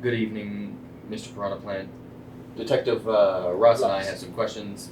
Good evening, Mr. Piranha Plant. Detective Russ and I have some questions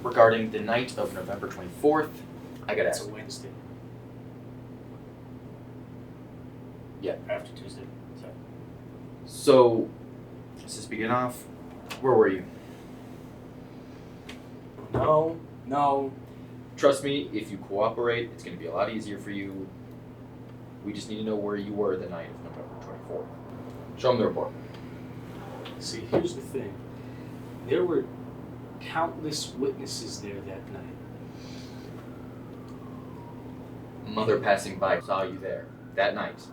regarding the night of November 24th. I gotta It's ask. a Wednesday. Yeah. After Tuesday. Sorry. So, let's just begin off. Where were you? No. Trust me, if you cooperate, it's gonna be a lot easier for you. We just need to know where you were the night of November 24th. Show them the report. See, here's the thing. There were countless witnesses there that night. Mother passing by saw you there that night.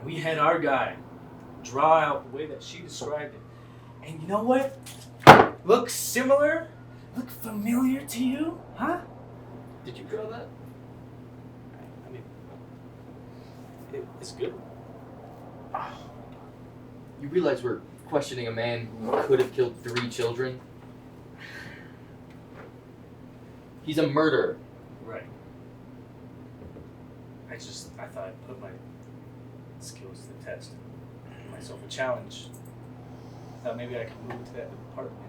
We had our guy draw out the way that she described it. And you know what? Looks similar? Look familiar to you? Huh? Did you draw that? I mean, it's good. You realize we're questioning a man who could have killed 3 children? He's a murderer. Right. I thought I'd put my skills to the test. Give myself a challenge. Thought maybe I could move to that department.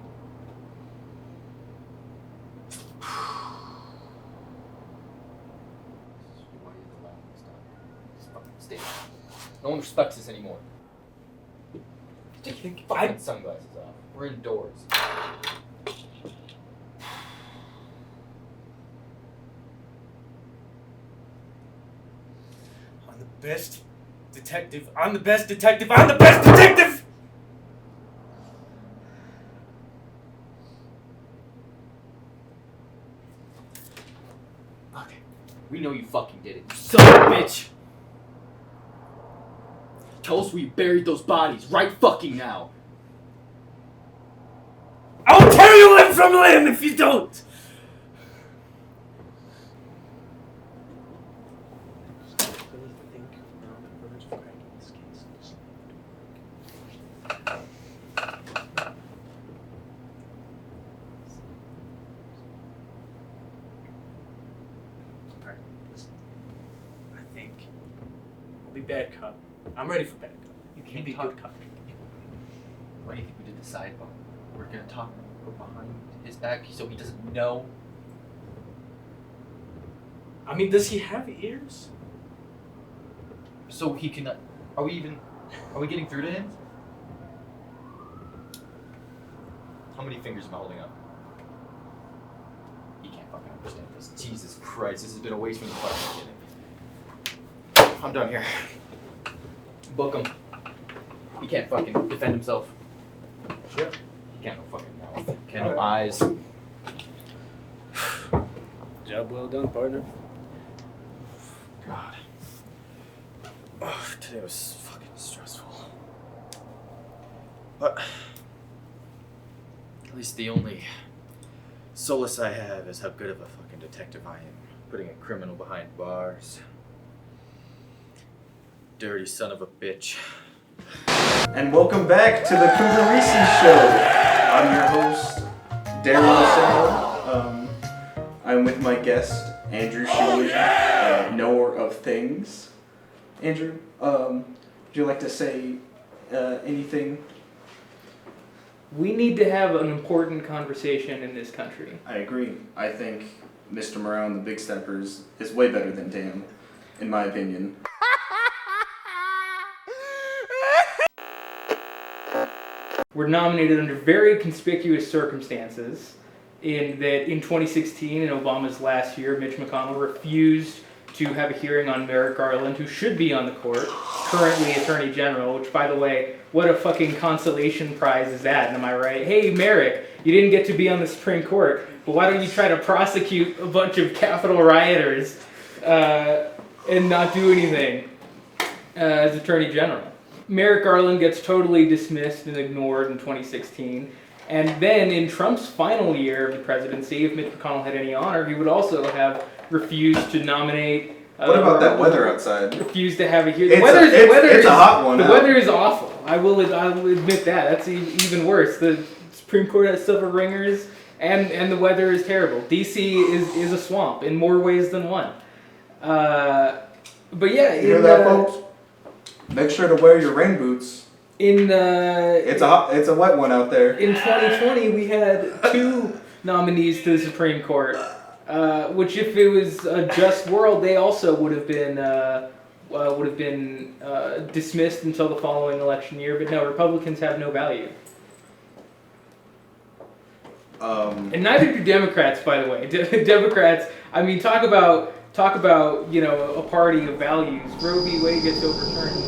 Why are you the last Just fucking stay. No one respects us anymore. Take your fucking sunglasses off. We're indoors. I'm the best detective. I'm the best detective. I'm the best detective! Okay. We know you fucking did it. You son of a bitch! Tell us where you buried those bodies right fucking now. I'll tear you limb from limb if you don't! Alright, listen. I think I'll be bad cop. I'm ready for bad cop. You can't be good cop. Why do you think we did the sidebar? We're gonna talk behind his back so he doesn't know. I mean, does he have ears? So he can. Are we getting through to him? How many fingers am I holding up? He can't fucking understand this. Jesus Christ, this has been a waste from the fucking beginning. I'm done here. Book him. He can't fucking defend himself. Sure. He can't no fucking mouth. Can't no eyes. Job well done, partner. God. Oh, today was fucking stressful. But at least the only solace I have is how good of a fucking detective I am. Putting a criminal behind bars. Dirty son of a bitch. And welcome back to the Cougar Reece Show. I'm your host, Daryl Sal. I'm with my guest, Andrew Shuley, knower of things. Andrew, would you like to say anything? We need to have an important conversation in this country. I agree. I think Mr. Morale and the Big Steppers is way better than Dan, in my opinion. We're nominated under very conspicuous circumstances in that in 2016, in Obama's last year, Mitch McConnell refused to have a hearing on Merrick Garland, who should be on the court, currently Attorney General, which, by the way, what a fucking consolation prize is that, am I right? Hey, Merrick, you didn't get to be on the Supreme Court, but why don't you try to prosecute a bunch of Capitol rioters and not do anything as Attorney General? Merrick Garland gets totally dismissed and ignored in 2016. And then in Trump's final year of the presidency, if Mitch McConnell had any honor, he would also have refused to nominate. What about that weather outside? Refused to have a hearing. It's a hot one. The weather is awful. I will admit that. That's even worse. The Supreme Court has silver ringers, and the weather is terrible. D.C. is a swamp in more ways than one. But yeah, you hear that, folks? Make sure to wear your rain boots. In It's a wet one out there. in 2020, we had 2 nominees to the Supreme Court, which, if it was a just world, they also would have been dismissed until the following election year. But no, Republicans have no value, and neither do Democrats. By the way, Democrats. I mean, talk about a party of values. Roe v. Wade gets overturned.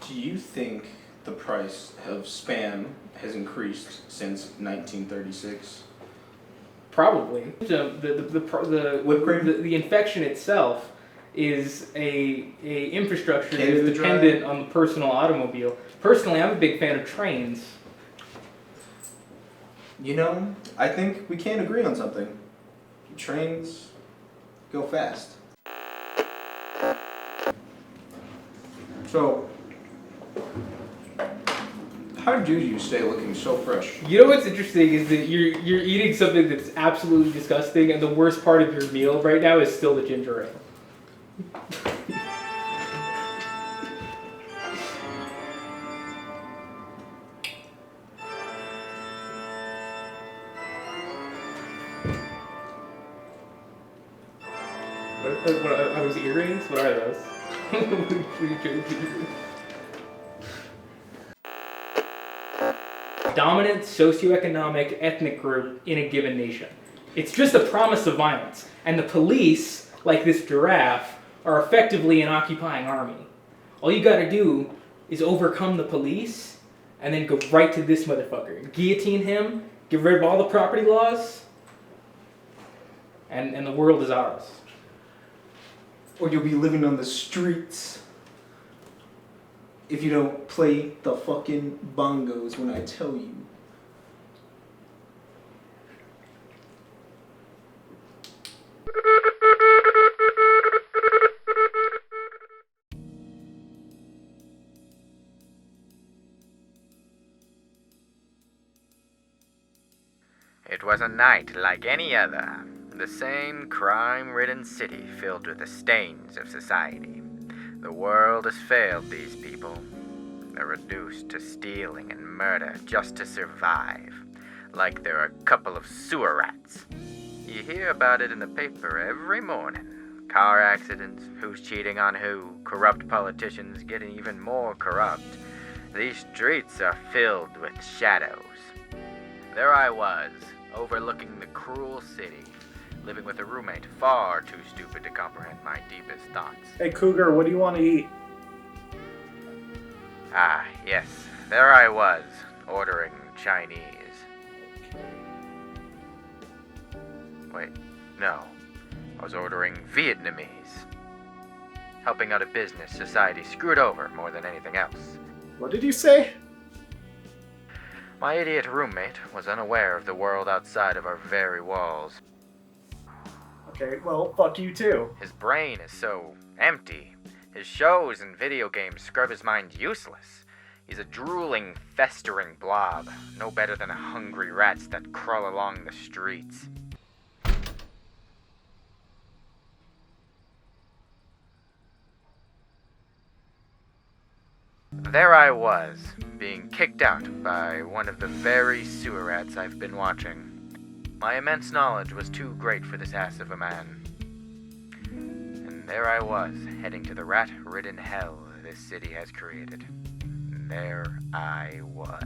Do you think the price of Spam has increased since 1936? Probably. The Whipped cream? the infection itself is a infrastructure that Canada is dependent on the personal automobile. Personally, I'm a big fan of trains. You know, I think we can agree on something. Trains go fast. So, how do you stay looking so fresh? You know what's interesting is that you're eating something that's absolutely disgusting, and the worst part of your meal right now is still the ginger ale. What are those earrings? What are those? Dominant socioeconomic ethnic group in a given nation. It's just a promise of violence. And the police, like this giraffe, are effectively an occupying army. All you gotta do is overcome the police and then go right to this motherfucker. Guillotine him, get rid of all the property laws, and the world is ours. Or you'll be living on the streets if you don't play the fucking bongos when I tell you. It was a night like any other. The same crime-ridden city filled with the stains of society. The world has failed these people. They're reduced to stealing and murder just to survive, like they're a couple of sewer rats. You hear about it in the paper every morning. Car accidents, who's cheating on who, corrupt politicians getting even more corrupt. These streets are filled with shadows. There I was, overlooking the cruel city, living with a roommate far too stupid to comprehend my deepest thoughts. Hey, Cougar, what do you want to eat? Ah, yes, there I was, ordering Chinese. Wait, no, I was ordering Vietnamese. Helping out a business society screwed over more than anything else. What did you say? My idiot roommate was unaware of the world outside of our very walls. Okay, well, fuck you too. His brain is so empty. His shows and video games scrub his mind useless. He's a drooling, festering blob, no better than hungry rats that crawl along the streets. There I was, being kicked out by one of the very sewer rats I've been watching. My immense knowledge was too great for this ass of a man. And there I was, heading to the rat-ridden hell this city has created. And there I was.